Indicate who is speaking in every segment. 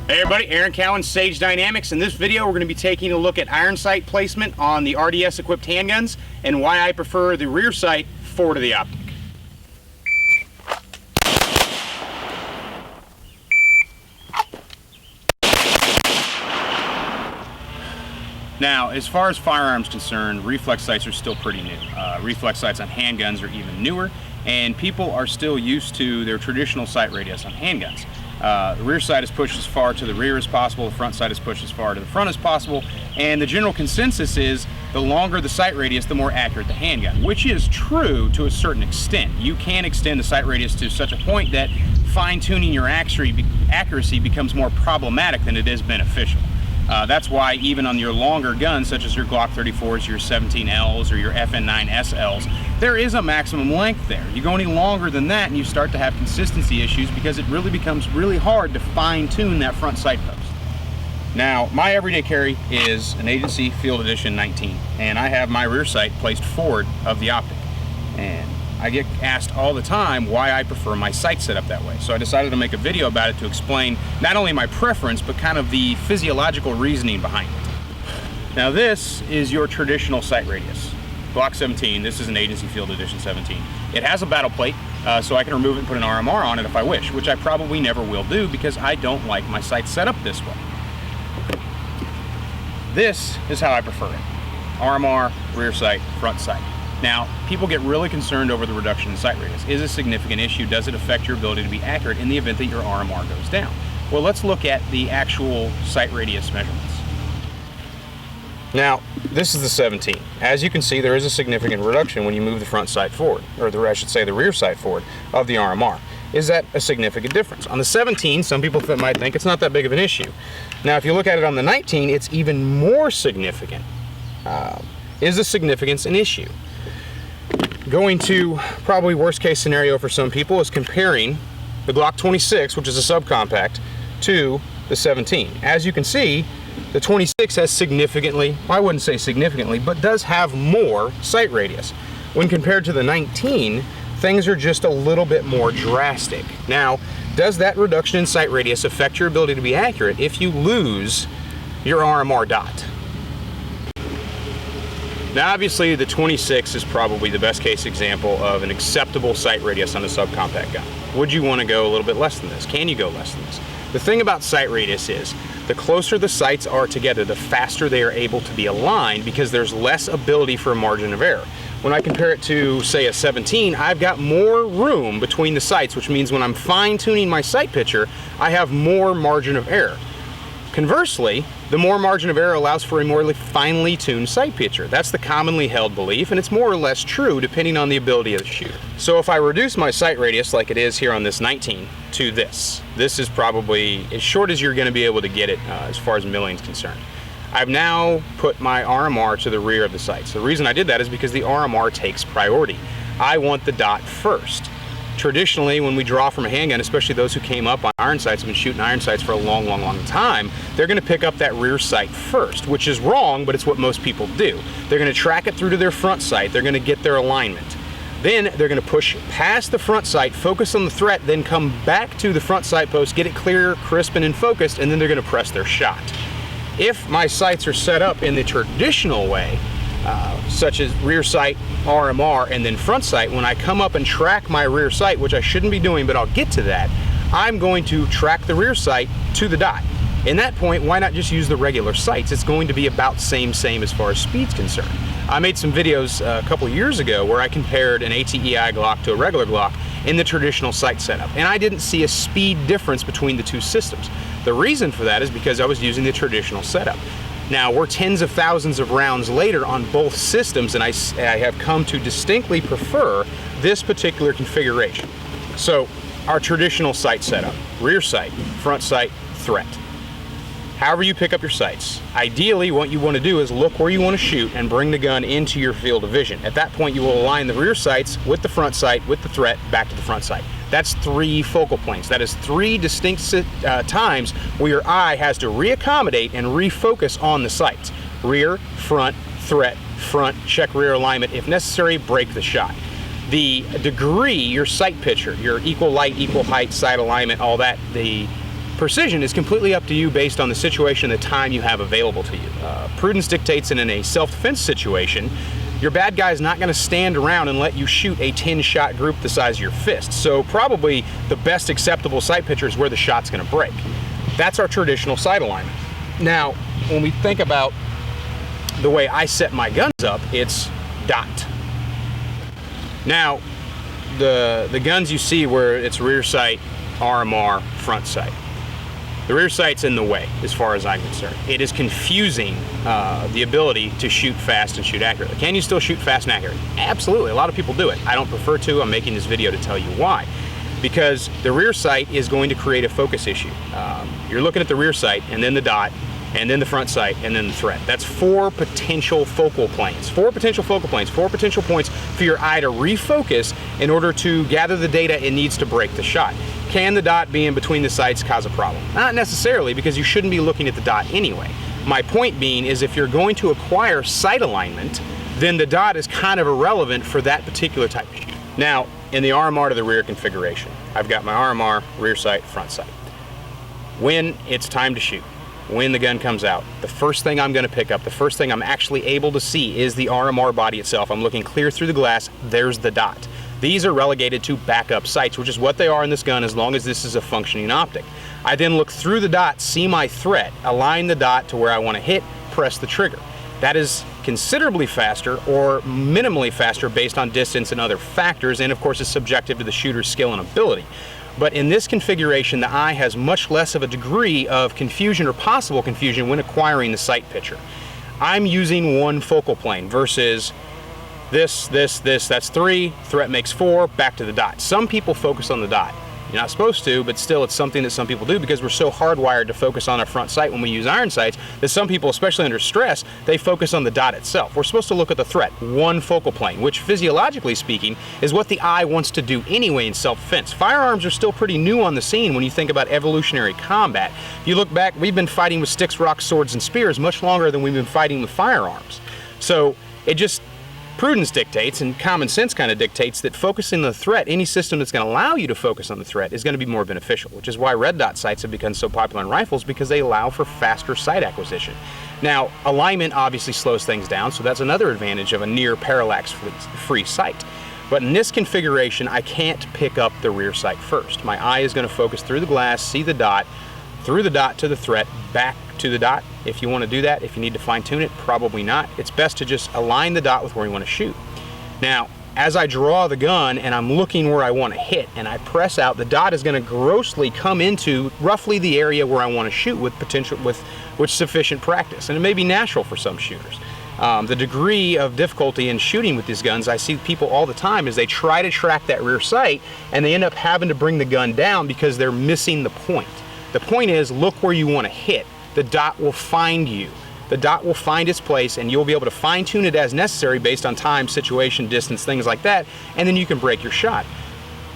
Speaker 1: Hey everybody, Aaron Cowan, Sage Dynamics. In this video, we're going to be taking a look at iron sight placement on the RDS equipped handguns and why I prefer the rear sight forward of the optic. Now, as far as firearms concerned, reflex sights are still pretty new. Reflex sights on handguns are even newer, and people are still used to their traditional sight radius on handguns. The rear sight is pushed as far to the rear as possible, the front sight is pushed as far to the front as possible, and the general consensus is the longer the sight radius, the more accurate the handgun, which is true to a certain extent. You can extend the sight radius to such a point that fine-tuning your accuracy becomes more problematic than it is beneficial. That's why even on your longer guns, such as your Glock 34s, your 17Ls, or your FN9 SLs, there is a maximum length there. You go any longer than that and you start to have consistency issues because it really becomes really hard to fine-tune that front sight post. Now, my everyday carry is an Agency Field Edition 19, and I have my rear sight placed forward of the optic. And I get asked all the time why I prefer my sight set up that way. So I decided to make a video about it to explain not only my preference, but kind of the physiological reasoning behind it. Now this is your traditional sight radius. Glock 17, this is an Agency Field Edition 17. It has a battle plate, so I can remove it and put an RMR on it if I wish, which I probably never will do because I don't like my sight set up this way. This is how I prefer it. RMR, rear sight, front sight. Now, people get really concerned over the reduction in sight radius. Is it a significant issue? Does it affect your ability to be accurate in the event that your RMR goes down? Well, let's look at the actual sight radius measurements. Now, this is the 17. As you can see, there is a significant reduction when you move the front sight forward, or I should say the rear sight forward of the RMR. Is that a significant difference? On the 17, some people might think it's not that big of an issue. Now, if you look at it on the 19, it's even more significant. Is the significance an issue? Going to probably worst case scenario for some people is comparing the Glock 26, which is a subcompact, to the 17. As you can see, the 26 has significantly, well, I wouldn't say significantly, but does have more sight radius. When compared to the 19, things are just a little bit more drastic. Now, does that reduction in sight radius affect your ability to be accurate if you lose your RMR dot? Now obviously the 26 is probably the best case example of an acceptable sight radius on a subcompact gun. Would you want to go a little bit less than this? Can you go less than this? The thing about sight radius is the closer the sights are together, the faster they are able to be aligned because there's less ability for a margin of error. When I compare it to, say, a 17, I've got more room between the sights, which means when I'm fine-tuning my sight picture, I have more margin of error. Conversely, the more margin of error allows for a more finely tuned sight picture. That's the commonly held belief, and it's more or less true depending on the ability of the shooter. So if I reduce my sight radius like it is here on this 19 to this is probably as short as you're going to be able to get it as far as milling is concerned. I've now put my RMR to the rear of the sights. The reason I did that is because the RMR takes priority. I want the dot first. Traditionally, when we draw from a handgun, especially those who came up on iron sights, have been shooting iron sights for a long, long, long time, they're going to pick up that rear sight first, which is wrong, but it's what most people do. They're going to track it through to their front sight, they're going to get their alignment. Then they're going to push past the front sight, focus on the threat, then come back to the front sight post, get it clear, crisp, and focused, and then they're going to press their shot. If my sights are set up in the traditional way, such as rear sight, RMR, and then front sight, when I come up and track my rear sight, which I shouldn't be doing, but I'll get to that, I'm going to track the rear sight to the dot. In that point, why not just use the regular sights? It's going to be about same as far as speed's concerned. I made some videos a couple years ago where I compared an ATEI Glock to a regular Glock in the traditional sight setup, and I didn't see a speed difference between the two systems. The reason for that is because I was using the traditional setup. Now, we're tens of thousands of rounds later on both systems, and I have come to distinctly prefer this particular configuration. So, our traditional sight setup, rear sight, front sight, threat. However you pick up your sights, ideally what you want to do is look where you want to shoot and bring the gun into your field of vision. At that point, you will align the rear sights with the front sight, with the threat, back to the front sight. That's 3 focal points. That is 3 distinct times where your eye has to reaccommodate and refocus on the sights. Rear, front, threat, front, check rear alignment. If necessary, break the shot. The degree, your sight picture, your equal light, equal height, sight alignment, all that, the precision is completely up to you based on the situation and the time you have available to you. Prudence dictates that in a self-defense situation, your bad guy is not going to stand around and let you shoot a 10-shot group the size of your fist. So probably the best acceptable sight picture is where the shot's going to break. That's our traditional sight alignment. Now, when we think about the way I set my guns up, it's dot. Now, the guns you see where it's rear sight, RMR, front sight. The rear sight's in the way, as far as I'm concerned. It is confusing the ability to shoot fast and shoot accurately. Can you still shoot fast and accurately? Absolutely, a lot of people do it. I don't prefer to. I'm making this video to tell you why. Because the rear sight is going to create a focus issue. You're looking at the rear sight, and then the dot, and then the front sight, and then the threat. That's 4 potential focal planes. 4 potential focal planes, 4 potential points for your eye to refocus in order to gather the data it needs to break the shot. Can the dot being between the sights cause a problem? Not necessarily, because you shouldn't be looking at the dot anyway. My point being is if you're going to acquire sight alignment, then the dot is kind of irrelevant for that particular type of shoot. Now, in the RMR to the rear configuration, I've got my RMR, rear sight, front sight. When it's time to shoot, when the gun comes out, the first thing I'm going to pick up, the first thing I'm actually able to see is the RMR body itself. I'm looking clear through the glass, there's the dot. These are relegated to backup sights, which is what they are in this gun as long as this is a functioning optic. I then look through the dot, see my threat, align the dot to where I want to hit, press the trigger. That is considerably faster or minimally faster based on distance and other factors, and of course is subjective to the shooter's skill and ability. But in this configuration, the eye has much less of a degree of confusion or possible confusion when acquiring the sight picture. I'm using 1 focal plane versus this, that's 3, threat makes 4, back to the dot. Some people focus on the dot. You're not supposed to, but still it's something that some people do because we're so hardwired to focus on our front sight when we use iron sights that some people, especially under stress, they focus on the dot itself. We're supposed to look at the threat, 1 focal plane, which physiologically speaking is what the eye wants to do anyway in self-defense. Firearms are still pretty new on the scene when you think about evolutionary combat. If you look back, we've been fighting with sticks, rocks, swords, and spears much longer than we've been fighting with firearms. So it just prudence dictates and common sense kind of dictates that focusing on the threat, any system that's going to allow you to focus on the threat is going to be more beneficial, which is why red dot sights have become so popular in rifles because they allow for faster sight acquisition. Now, alignment obviously slows things down, so that's another advantage of a near parallax-free sight. But in this configuration, I can't pick up the rear sight first. My eye is going to focus through the glass, see the dot, through the dot to the threat, back to the dot. If you want to do that, if you need to fine tune it, probably not. It's best to just align the dot with where you want to shoot. Now, as I draw the gun and I'm looking where I want to hit and I press out, the dot is going to grossly come into roughly the area where I want to shoot with sufficient practice. And it may be natural for some shooters. The degree of difficulty in shooting with these guns, I see people all the time is they try to track that rear sight and they end up having to bring the gun down because they're missing the point. The point is, look where you want to hit. The dot will find you. The dot will find its place and you'll be able to fine tune it as necessary based on time, situation, distance, things like that, and then you can break your shot.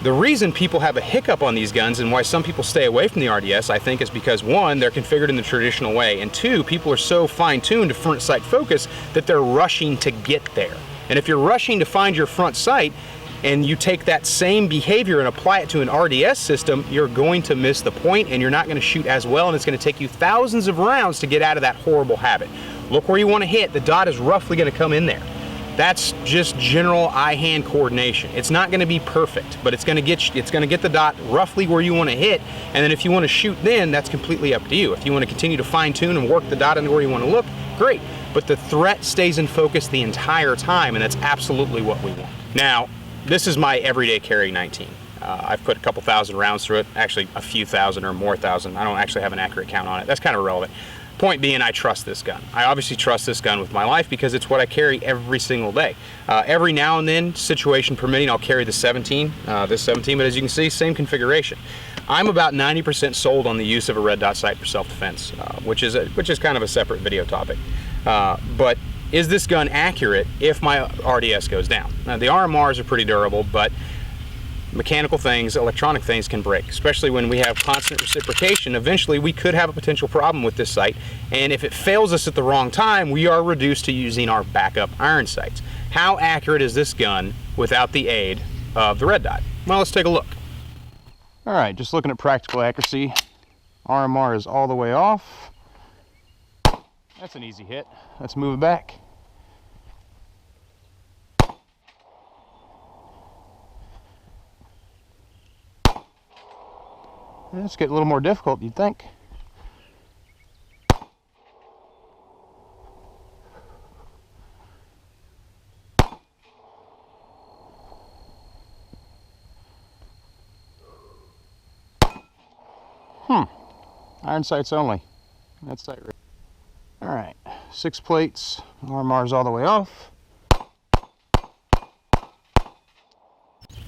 Speaker 1: The reason people have a hiccup on these guns and why some people stay away from the RDS, I think, is because 1, they're configured in the traditional way, and 2, people are so fine-tuned to front sight focus that they're rushing to get there. And if you're rushing to find your front sight, and you take that same behavior and apply it to an RDS system, you're going to miss the point and you're not going to shoot as well, and it's going to take you thousands of rounds to get out of that horrible habit. Look where you want to hit. The dot is roughly going to come in there. That's just general eye-hand coordination. It's not going to be perfect, but it's going to get the dot roughly where you want to hit, and then if you want to shoot then, that's completely up to you. If you want to continue to fine-tune and work the dot into where you want to look, great. But the threat stays in focus the entire time, and that's absolutely what we want. Now, this is my everyday carry 19. I've put a couple thousand rounds through it, actually a few thousand or more thousand. I don't actually have an accurate count on it. That's kind of irrelevant. Point being, I trust this gun. I obviously trust this gun with my life because it's what I carry every single day. Every now and then, situation permitting, I'll carry the 17, this 17, but as you can see, same configuration. I'm about 90% sold on the use of a red dot sight for self-defense, which is kind of a separate video topic. But is this gun accurate if my RDS goes down? Now, the RMRs are pretty durable, but mechanical things, electronic things can break, especially when we have constant reciprocation. Eventually we could have a potential problem with this sight, and if it fails us at the wrong time, we are reduced to using our backup iron sights. How accurate is this gun without the aid of the red dot? Well, let's take a look. All right, just looking at practical accuracy, RMR is all the way off. That's an easy hit. Let's move it back. It's getting a little more difficult, you'd think. Iron sights only. That's sight rate. All right, 6 plates, RMR's all the way off.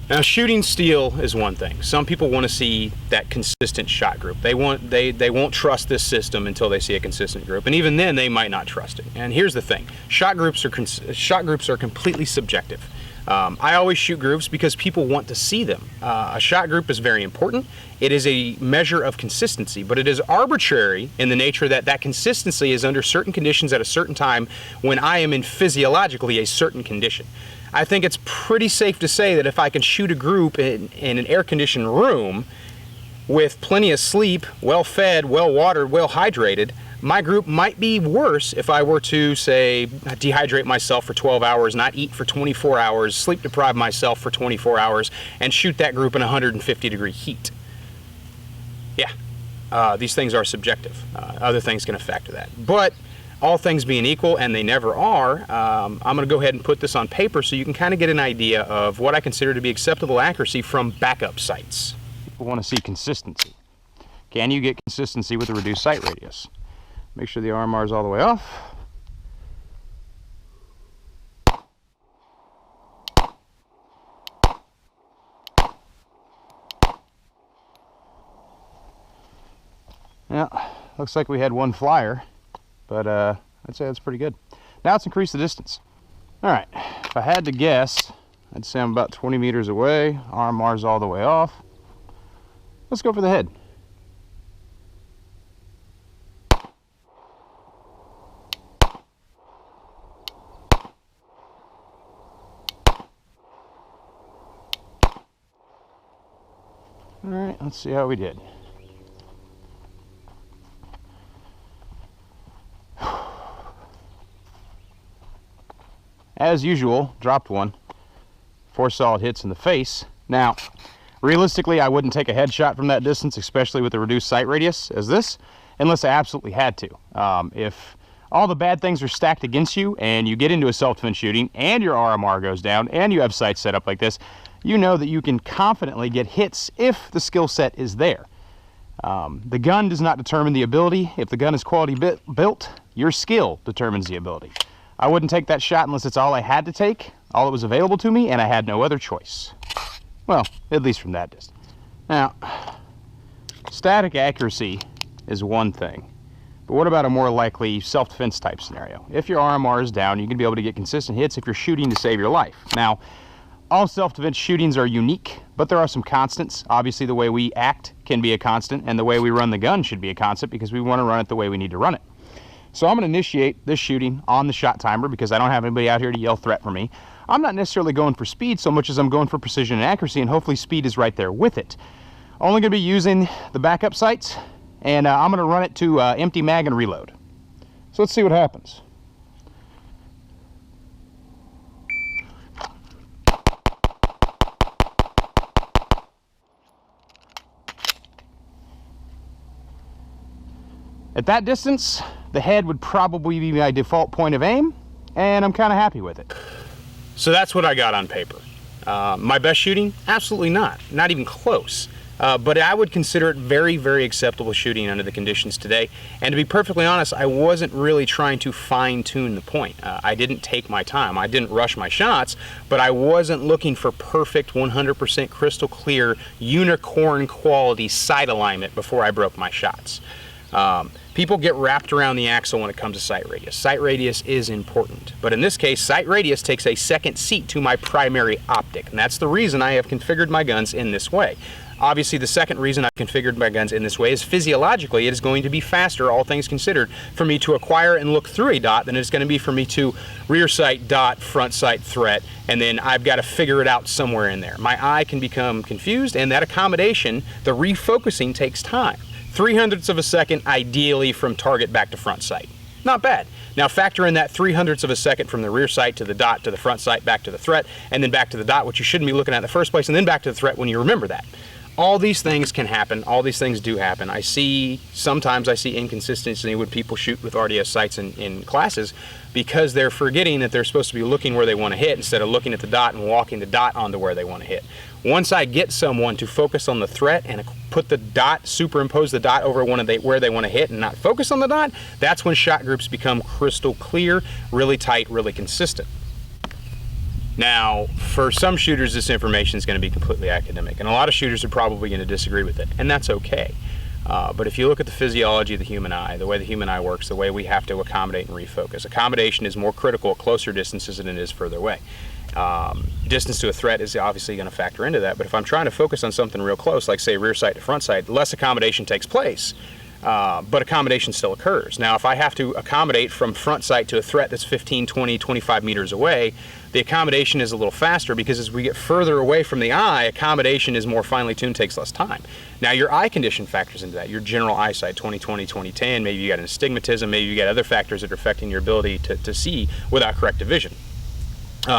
Speaker 1: Now, shooting steel is one thing. Some people want to see that consistent shot group. They won't trust this system until they see a consistent group, and even then they might not trust it. And here's the thing: shot groups are completely subjective. I always shoot groups because people want to see them. A shot group is very important. It is a measure of consistency, but it is arbitrary in the nature that that consistency is under certain conditions at a certain time when I am in physiologically a certain condition. I think it's pretty safe to say that if I can shoot a group in an air-conditioned room with plenty of sleep, well-fed, well-watered, well-hydrated, my group might be worse if I were to, say, dehydrate myself for 12 hours, not eat for 24 hours, sleep deprive myself for 24 hours, and shoot that group in 150-degree heat. Yeah, these things are subjective. Other things can affect that. But all things being equal, and they never are, I'm going to go ahead and put this on paper so you can kind of get an idea of what I consider to be acceptable accuracy from backup sights. People want to see consistency. Can you get consistency with a reduced sight radius? Make sure the RMR is all the way off. Yeah, looks like we had one flyer, but I'd say that's pretty good. Now let's increase the distance. All right, if I had to guess, I'd say I'm about 20 meters away. RMR's all the way off. Let's go for the head. All right, let's see how we did. As usual, dropped one. 4 solid hits in the face. Now, realistically, I wouldn't take a headshot from that distance, especially with a reduced sight radius as this, unless I absolutely had to. If all the bad things are stacked against you and you get into a self-defense shooting and your RMR goes down and you have sights set up like this, you know that you can confidently get hits if the skill set is there. The gun does not determine the ability. If the gun is quality built, your skill determines the ability. I wouldn't take that shot unless it's all I had to take, all that was available to me, and I had no other choice. Well, at least from that distance. Now, static accuracy is one thing, but what about a more likely self-defense type scenario? If your RMR is down, you can be able to get consistent hits if you're shooting to save your life. Now, all self-defense shootings are unique, but there are some constants. Obviously, the way we act can be a constant, and the way we run the gun should be a constant because we want to run it the way we need to run it. So I'm going to initiate this shooting on the shot timer because I don't have anybody out here to yell threat for me. I'm not necessarily going for speed so much as I'm going for precision and accuracy, and hopefully speed is right there with it. Only going to be using the backup sights, and I'm going to run it to empty mag and reload. So let's see what happens. At that distance, the head would probably be my default point of aim, and I'm kind of happy with it. So that's what I got on paper. My best shooting? Absolutely not. Not even close. but I would consider it very, very acceptable shooting under the conditions today. And to be perfectly honest, I wasn't really trying to fine-tune the point. I didn't take my time. I didn't rush my shots, but I wasn't looking for perfect 100% crystal clear unicorn quality sight alignment before I broke my shots. People get wrapped around the axle when it comes to sight radius. Sight radius is important, but in this case, sight radius takes a second seat to my primary optic, and that's the reason I have configured my guns in this way. Obviously, the second reason I've configured my guns in this way is physiologically it is going to be faster, all things considered, for me to acquire and look through a dot than it's going to be for me to rear sight, dot, front sight, threat, and then I've got to figure it out somewhere in there. My eye can become confused, and that accommodation, the refocusing, takes time. 0.03 of a second ideally from target back to front sight. Not bad. Now factor in that 0.03 of a second from the rear sight to the dot to the front sight back to the threat, and then back to the dot, which you shouldn't be looking at in the first place, and then back to the threat when you remember that. All these things can happen. All these things do happen. Sometimes I see inconsistency when people shoot with RDS sights in classes because they're forgetting that they're supposed to be looking where they want to hit instead of looking at the dot and walking the dot onto where they want to hit. Once I get someone to focus on the threat and put the dot, superimpose the dot over where they want to hit and not focus on the dot, that's when shot groups become crystal clear, really tight, really consistent. Now, for some shooters, this information is going to be completely academic, and a lot of shooters are probably going to disagree with it, and that's okay. But if you look at the physiology of the human eye, the way the human eye works, the way we have to accommodate and refocus, accommodation is more critical at closer distances than it is further away. Distance to a threat is obviously going to factor into that, but if I'm trying to focus on something real close, like say rear sight to front sight, less accommodation takes place. But accommodation still occurs. Now, if I have to accommodate from front sight to a threat that's 15, 20, 25 meters away, the accommodation is a little faster because as we get further away from the eye, accommodation is more finely tuned, takes less time. Now, your eye condition factors into that. Your general eyesight, 20/20, 20/10, maybe you got an astigmatism, maybe you got other factors that are affecting your ability to see without corrective vision.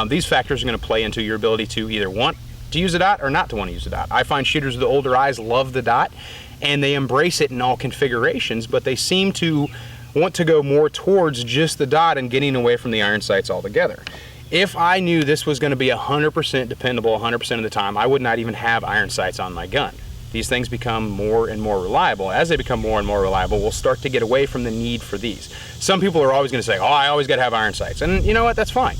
Speaker 1: These factors are going to play into your ability to either want to use a dot or not to want to use a dot. I find shooters with the older eyes love the dot, and they embrace it in all configurations, but they seem to want to go more towards just the dot and getting away from the iron sights altogether. If I knew this was going to be 100% dependable 100% of the time, I would not even have iron sights on my gun. These things become more and more reliable. As they become more and more reliable, we'll start to get away from the need for these. Some people are always going to say, oh, I always got to have iron sights. And you know what? That's fine.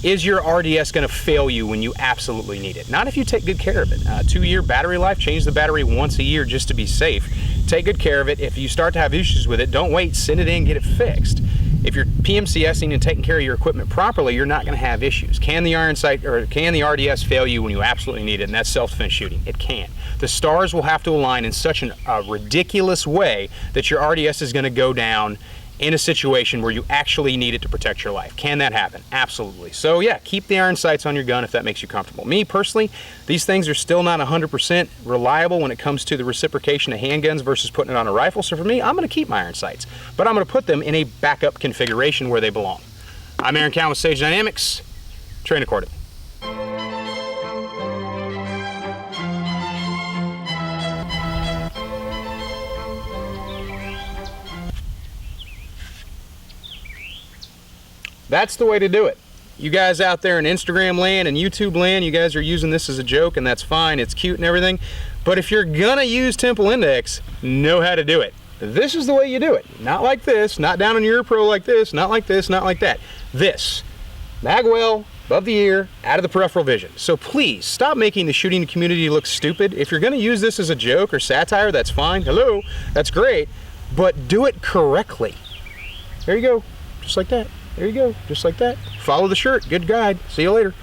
Speaker 1: Is your RDS going to fail you when you absolutely need it? Not if you take good care of it. 2-year battery life, change the battery once a year just to be safe. Take good care of it. If you start to have issues with it, don't wait, send it in, get it fixed. If you're PMCSing and taking care of your equipment properly, you're not going to have issues. Can the iron sight or can the RDS fail you when you absolutely need it? And that's self-defense shooting. It can. The stars will have to align in such a ridiculous way that your RDS is going to go down in a situation where you actually need it to protect your life. Can that happen? Absolutely. So yeah, keep the iron sights on your gun if that makes you comfortable. Me personally, these things are still not 100% reliable when it comes to the reciprocation of handguns versus putting it on a rifle. So for me, I'm going to keep my iron sights, but I'm going to put them in a backup configuration where they belong. I'm Aaron Cowan with Sage Dynamics. Train accordingly. That's the way to do it. You guys out there in Instagram land and YouTube land, you guys are using this as a joke, and that's fine. It's cute and everything. But if you're gonna use temple index, know how to do it. This is the way you do it. Not like this, not down in your pro like this, not like this, not like that. This. Mag well, above the ear, out of the peripheral vision. So please, stop making the shooting community look stupid. If you're gonna use this as a joke or satire, that's fine. Hello, that's great. But do it correctly. There you go, just like that. There you go, just like that. Follow the shirt, good guide. See you later.